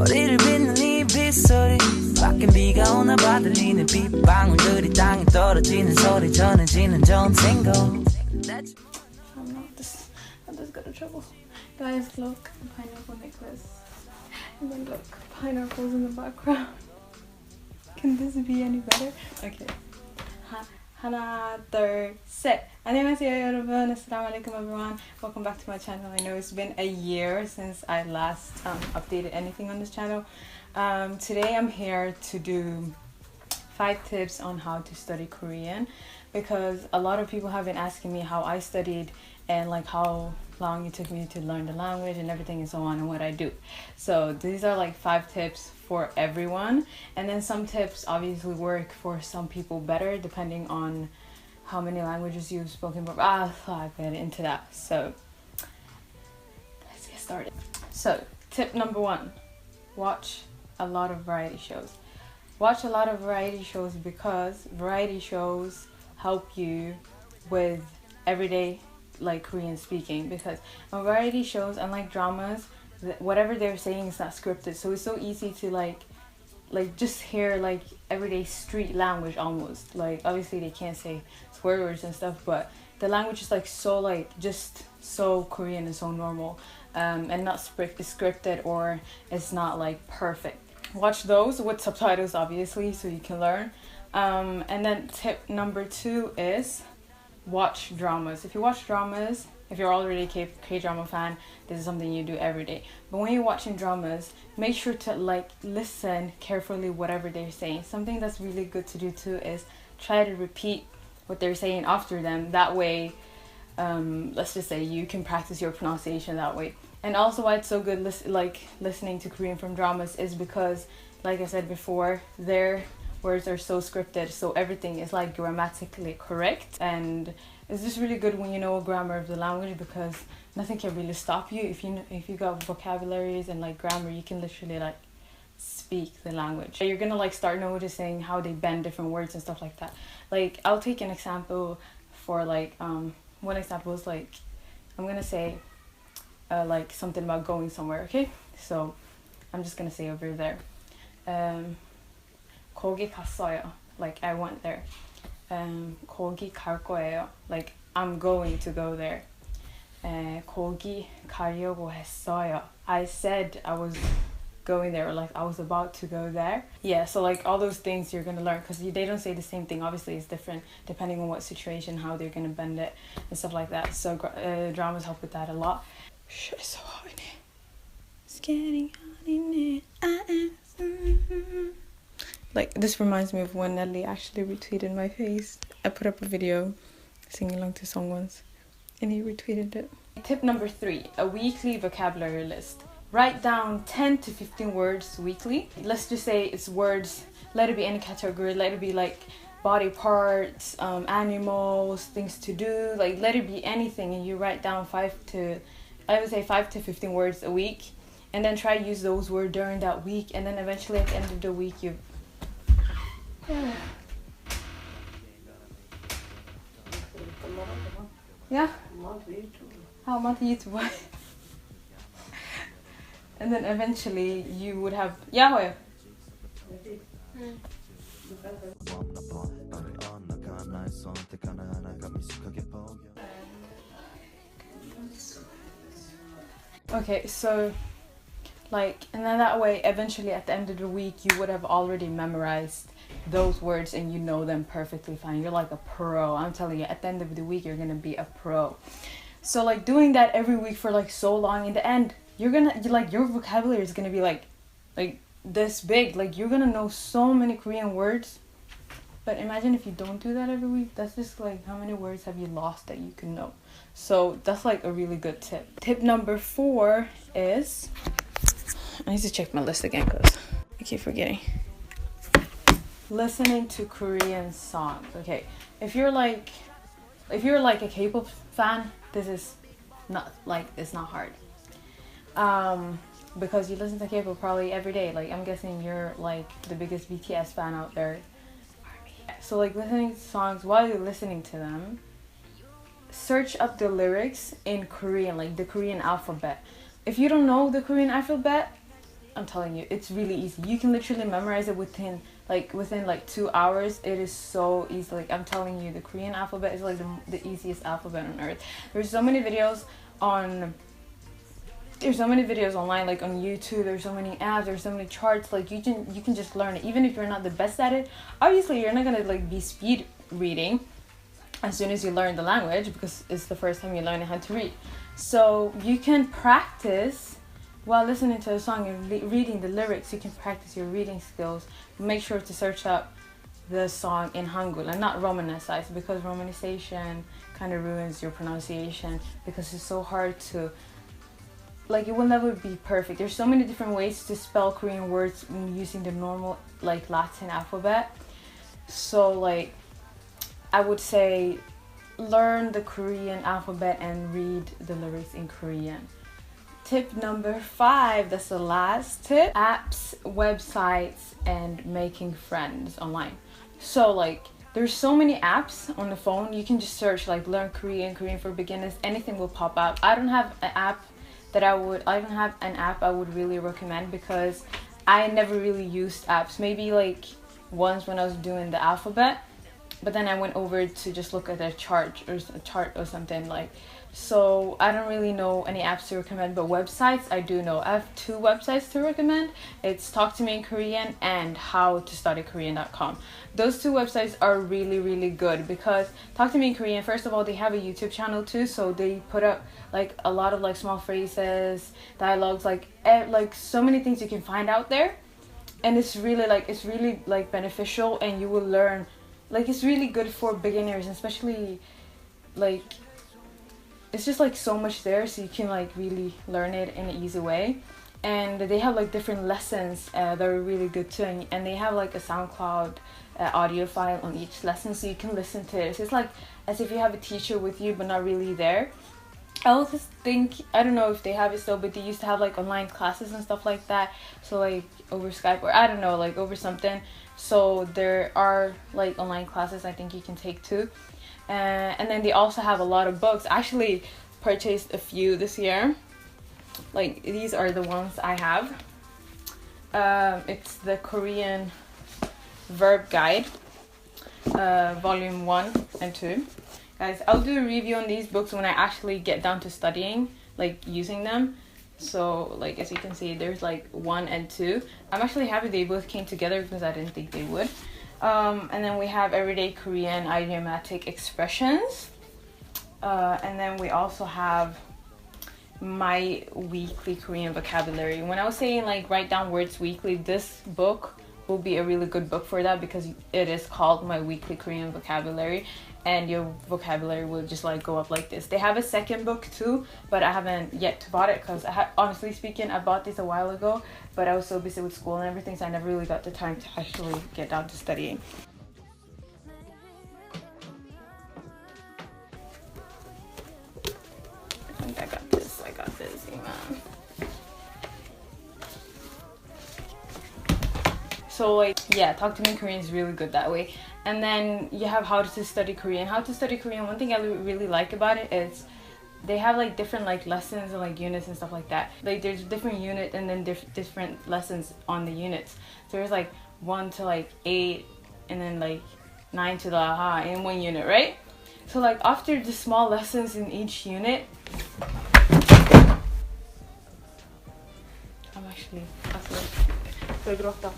머리를 빗는 이 빗소리 밖에 비가 오나 봐 들리는 빗방울들이 땅에 떨어지는 소리 전해지는 전생고 I'm just gonna trouble. Guys, look, pineapple necklace. And then look, pineapples in the background. Can this be any better? Okay. 하나, 둘, 셋. 안녕하세요, 여러분. Assalamu alaikum, everyone. Welcome back to my channel. I know it's been a year since I last updated anything on this channel. Today I'm here to do 5 tips on how to study Korean, because a lot of people have been asking me how I studied and like how long it took me to learn the language and everything and so on and what I do. So these are like 5 tips for everyone, and then some tips obviously work for some people better depending on how many languages you've spoken before. I'll get into that. So let's get started. So tip number 1, watch a lot of variety shows. Watch a lot of variety shows because variety shows help you with everyday like Korean speaking, because on variety shows, unlike dramas, whatever they're saying is not scripted, so it's so easy to like just hear like everyday street language almost. Like obviously they can't say swear words and stuff, but the language is like so like just so Korean and so normal, and not scripted, or it's not like perfect. Watch those with subtitles obviously so you can learn. And then tip number 2 is watch dramas. If you watch dramas, if you're already a K-drama fan, this is something you do every day. But when you're watching dramas, make sure to like listen carefully whatever they're saying. Something that's really good to do too is try to repeat what they're saying after them. That way, let's just say you can practice your pronunciation that way. And also why it's so good listening to Korean from dramas is because, like I said before, their words are so scripted, so everything is like grammatically correct, and it's just really good when you know grammar of the language, because nothing can really stop you. If you got vocabularies and like grammar, you can literally like speak the language. You're gonna like start noticing how they bend different words and stuff like that. Like I'll take an example for like one example is like I'm gonna say like something about going somewhere, okay? So I'm just gonna say over there, 거기 갔어요, like I went there. 거기 갈 거예요, like I'm going to go there. 거기 가려고 했어요, I said I was going there, or like I was about to go there. Yeah, so like all those things you're gonna learn, because they don't say the same thing. Obviously it's different depending on what situation, how they're gonna bend it and stuff like that. So dramas help with that a lot. Shh, it's so hot in here. It's getting hot in here. I am. Like this reminds me of when Nelly actually retweeted my face. I put up a video singing along to song once and he retweeted it. Tip number 3, a weekly vocabulary list. Write down 10 to 15 words weekly. Let's just say it's words, let it be any category, let it be like body parts, animals, things to do, like let it be anything, and you write down 5 to 15 words a week, and then try to use those words during that week, and then eventually at the end of the week you yeah, how about YouTube? And then eventually you would have Yahweh. Okay, so like, and then that way eventually at the end of the week you would have already memorized those words and you know them perfectly fine. You're like a pro. I'm telling you, at the end of the week you're gonna be a pro. So like doing that every week for like so long, in the end you're like your vocabulary is gonna be like this big. Like you're gonna know so many Korean words. But imagine if you don't do that every week. That's just like how many words have you lost that you can know. So that's like a really good tip. Tip number 4 is, I need to check my list again because I keep forgetting. Listening to Korean songs. Okay, if you're like a K-pop fan, this is not like, it's not hard, because you listen to K-pop probably every day. Like I'm guessing you're like the biggest BTS fan out there. So like listening to songs, while you're listening to them, search up the lyrics in Korean, like the Korean alphabet. If you don't know the Korean alphabet, I'm telling you, it's really easy. You can literally memorize it within like 2 hours. It is so easy. Like, I'm telling you, the Korean alphabet is like the easiest alphabet on earth. There's so many videos online, like on YouTube. There's so many apps, there's so many charts. Like, you can just learn it, even if you're not the best at it. Obviously, you're not gonna like be speed reading as soon as you learn the language, because it's the first time you're learning how to read. So you can practice while listening to a song and reading the lyrics. You can practice your reading skills. Make sure to search up the song in Hangul and not Romanicize, because romanization kind of ruins your pronunciation, because it's so hard to, like, it will never be perfect. There's so many different ways to spell Korean words using the normal like Latin alphabet. So like, I would say learn the Korean alphabet and read the lyrics in Korean. Tip number 5, that's the last tip: apps, websites, and making friends online. So like, there's so many apps on the phone. You can just search like learn Korean for beginners. Anything will pop up. I don't have an app I would really recommend, because I never really used apps. Maybe like once when I was doing the alphabet, but then I went over to just look at a chart or something like. So I don't really know any apps to recommend, but websites I do know. I have 2 websites to recommend. It's Talk to Me in Korean and howtostudykorean.com. Those 2 websites are really good, because Talk to Me in Korean, first of all, they have a YouTube channel too, so they put up like a lot of like small phrases, dialogues, like so many things you can find out there, and it's really beneficial, and you will learn. Like, it's really good for beginners, especially like, it's just like so much there, so you can like really learn it in an easy way. And they have like different lessons that are really good too, and they have like a SoundCloud audio file on each lesson, so you can listen to it. So it's like as if you have a teacher with you, but not really there. I also think, I don't know if they have it still, but they used to have like online classes and stuff like that. So like over Skype, or I don't know, like over something. So there are like online classes I think you can take too. And then they also have a lot of books. I actually purchased a few this year. Like, these are the ones I have. It's the Korean Verb Guide, volume 1 and 2. Guys, I'll do a review on these books when I actually get down to studying, like using them. So like, as you can see, there's like 1 and 2. I'm actually happy they both came together, because I didn't think they would. And then we have Everyday Korean Idiomatic Expressions. And then we also have My Weekly Korean Vocabulary. When I was saying like write down words weekly, this book will be a really good book for that, because it is called My Weekly Korean Vocabulary, and your vocabulary will just like go up like this. They have a second book too, but I haven't yet bought it, because honestly speaking, I bought this a while ago, but I was so busy with school and everything, so I never really got the time to actually get down to studying. I think I got this, Iman. So like, yeah, Talk to Me in Korean is really good that way. And then you have How to Study Korean. How to Study Korean, one thing I really like about it is they have like different like lessons and like units and stuff like that. Like, there's different unit and then different lessons on the units. So there's like 1 to like 8, and then like 9 to the aha in one unit, right? So like, after the small lessons in each unit, I'm actually so gråta.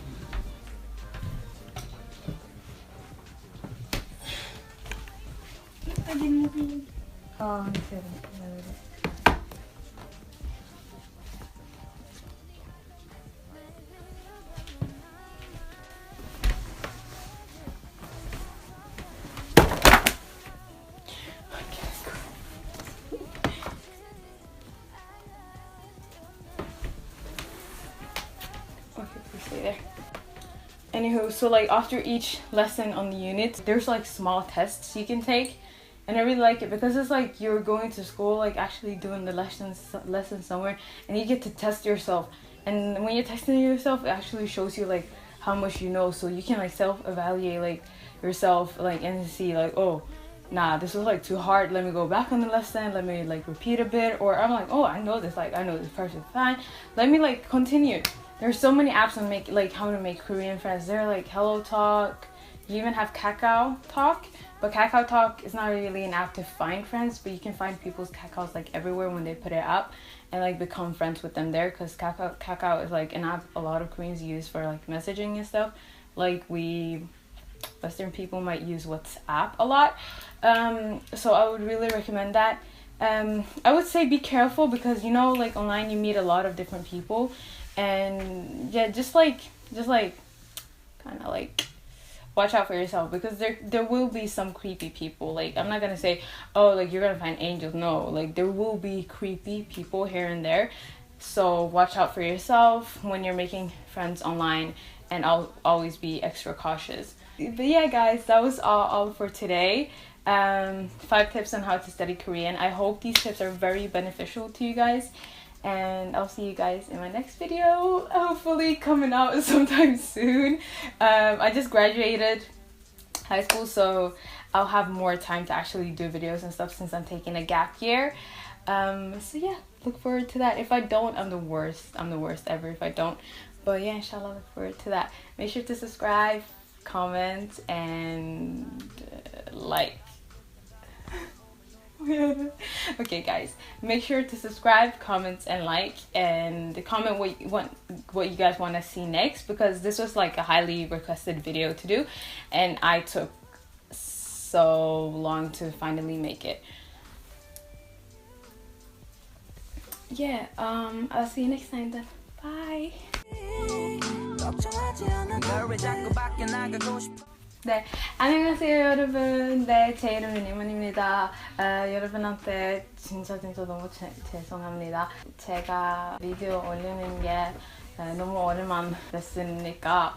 I didn't read. Oh, I didn't. There. Anywho, so like after each lesson on the unit, there's like small tests you can take, and I really like it, because it's like you're going to school, like actually doing the lesson somewhere, and you get to test yourself. And when you're testing yourself, it actually shows you like how much you know, so you can like self-evaluate like yourself, like, and see like, oh, nah, this was like too hard, let me go back on the lesson, let me like repeat a bit. Or I'm like, oh, I know this perfectly fine, let me like continue. There's so many apps on how to make Korean friends. They're like Hello Talk. You even have KAKAO Talk, but KAKAO Talk is not really an app to find friends, but you can find people's KAKAOs like everywhere when they put it up and like become friends with them there, because KAKAO is like an app a lot of Koreans use for like messaging and stuff. Like we Western people might use WhatsApp a lot. So I would really recommend that. I would say be careful, because you know, like online you meet a lot of different people, and yeah, just like kind of like watch out for yourself, because there will be some creepy people. Like I'm not gonna say, oh, like you're gonna find angels. No, like there will be creepy people here and there. So watch out for yourself when you're making friends online, and I'll always be extra cautious. But yeah, guys, that was all for today. 5 tips on how to study Korean. I hope these tips are very beneficial to you guys, and I'll see you guys in my next video, hopefully coming out sometime soon. I just graduated high school, so I'll have more time to actually do videos and stuff since I'm taking a gap year. So yeah, look forward to that. If I don't, I'm the worst ever if I don't. But yeah, inshallah, look forward to that. Make sure to subscribe, comment, and like. Okay, guys, make sure to subscribe, comment, and like, and comment what you guys want to see next, because this was like a highly requested video to do, and I took so long to finally make it. Yeah, I'll see you next time then. Bye. 네, 안녕하세요 여러분. 네, 제 이름은 이만입니다. 여러분한테 진짜 너무 죄송합니다. 제가 비디오 올리는 게 너무 오랜만 됐으니까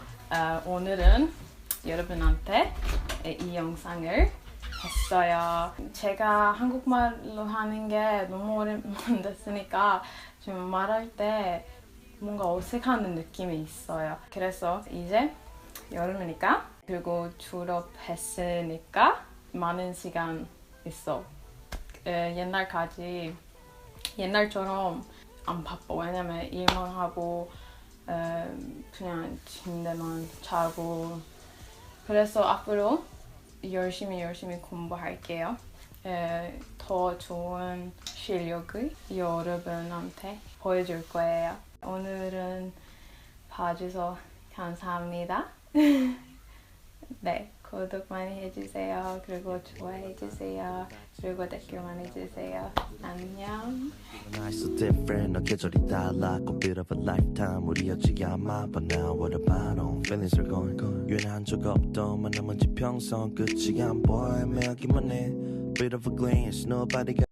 오늘은 여러분한테 이 영상을 했어요. 제가 한국말로 하는 게 너무 오랜만 됐으니까 좀 말할 때 뭔가 어색한 느낌이 있어요. 그래서 이제 여름이니까, 그리고 졸업했으니까 많은 시간 있어. 옛날처럼 안 바빠. 왜냐면 일만 하고 그냥 침대만 자고. 그래서 앞으로 열심히 공부할게요. 더 좋은 실력을 여러분한테 보여줄 거예요. 오늘은 봐줘서 감사합니다. 네, 구독 많이 해주세요. 그리고 좋아해주세요. 그리고 댓글 많이 주세요. 안녕. Nice so different. 너 계절이 달라. A bit of a lifetime. 우리였지 아마. But now what about on? Feelings are going. 유연한 적 없던 만남은 지평선 끝이 안 보여. 애매하기만 해. Bit of a glance. Nobody got